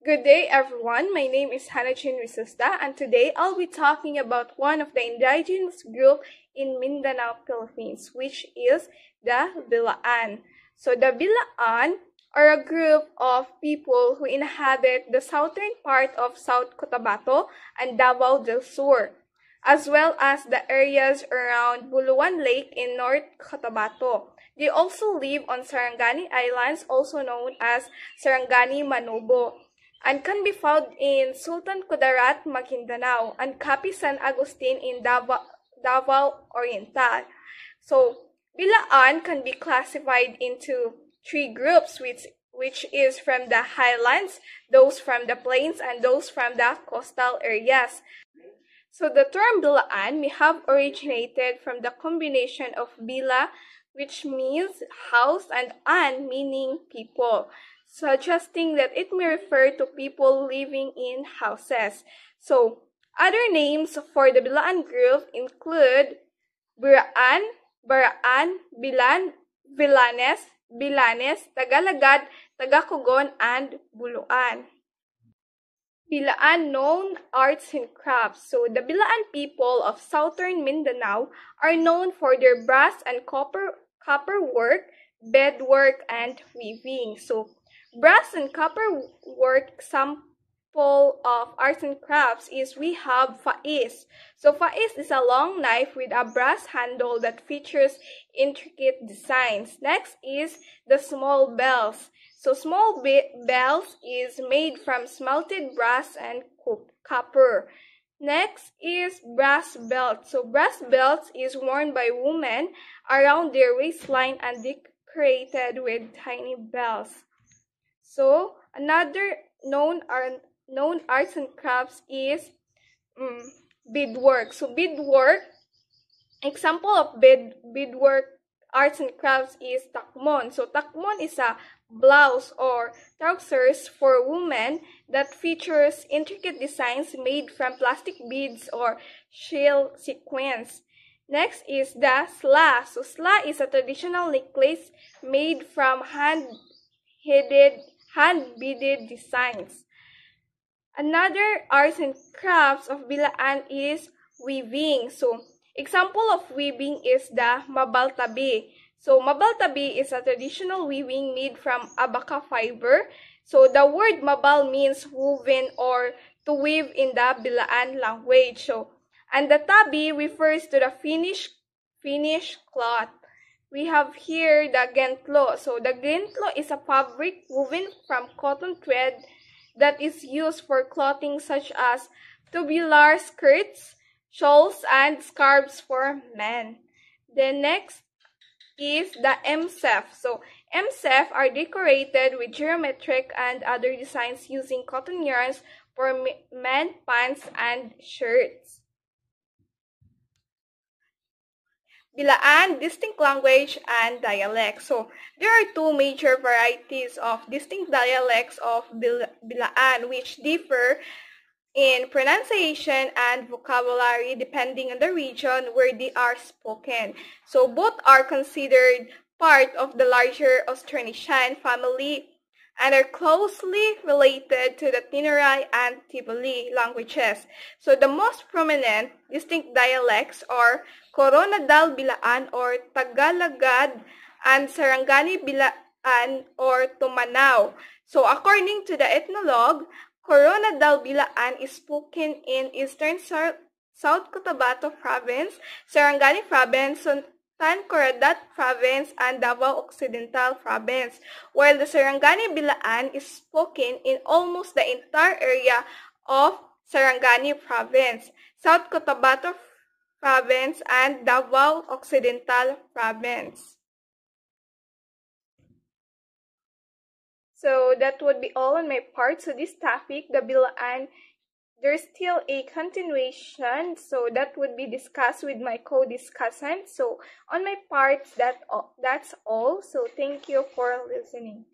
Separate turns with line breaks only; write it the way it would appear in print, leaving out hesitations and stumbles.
Good day, everyone. My name is Hanachin Risusta, and today I'll be talking about one of the indigenous group in Mindanao, Philippines, which is the Bilaan. So the Bilaan are a group of people who inhabit the southern part of South Cotabato and Davao del Sur, as well as the areas around Buluan Lake in North Cotabato. They also live on Sarangani Islands, also known as Sarangani Manobo, and can be found in Sultan Kudarat, Maguindanao, and Capi San Agustin in Davao Oriental. So, Bilaan can be classified into three groups, which is from the highlands, those from the plains, and those from the coastal areas. So the term Bilaan may have originated from the combination of Bila, which means house, and An, meaning people, suggesting that it may refer to people living in houses. So other names for the Bilaan group include Buraan, Baraan, Bilan, Bilanes, Tagalagad, Tagakugon, and Buluan. Bilaan known arts and crafts. So the Bilaan people of southern Mindanao are known for their brass and copper work, beadwork, and weaving. So brass and copper work example of arts and crafts is we have fais. So fais is a long knife with a brass handle that features intricate designs. Next is the small bells. So small bells is made from smelted brass and copper. Next is brass belt. So brass belts is worn by women around their waistline and decorated with tiny bells. So another known arts and crafts is beadwork. So beadwork, example of beadwork arts and crafts is takmon. So takmon is a blouse or trousers for women that features intricate designs made from plastic beads or shell sequins. Next is the sla. So sla is a traditional necklace made from hand-beaded designs. Another arts and crafts of Bilaan is weaving. So example of weaving is the mabaltabi. So mabaltabi is a traditional weaving made from abaca fiber. So the word mabal means woven or to weave in the Bilaan language. So, and the tabi refers to the finished cloth. We have here the gentlo. So the gentlo is a fabric woven from cotton thread that is used for clothing such as tubular skirts, shawls, and scarves for men. The next is the MSEF. So MSEF are decorated with geometric and other designs using cotton yarns for men pants and shirts. Bilaan, distinct language and dialect. So there are two major varieties of distinct dialects of Bilaan, which differ in pronunciation and vocabulary depending on the region where they are spoken. So both are considered part of the larger Austronesian family and are closely related to the Tinray and Tiboli languages. So the most prominent distinct dialects are Coronadal Bilaan or Tagalagad and Sarangani Bilaan or Tumanao. So according to the ethnologue, Coronadal Bilaan is spoken in eastern South Cotabato Province, Sarangani Province, Sultan Kudarat Province, and Davao Occidental Province, while the Sarangani Bilaan is spoken in almost the entire area of Sarangani Province, South Cotabato Province, and Davao Occidental Province. So that would be all on my part. So this topic, the Bilaan, there's still a continuation, so that would be discussed with my co-discussant. So on my part, that's all. So thank you for listening.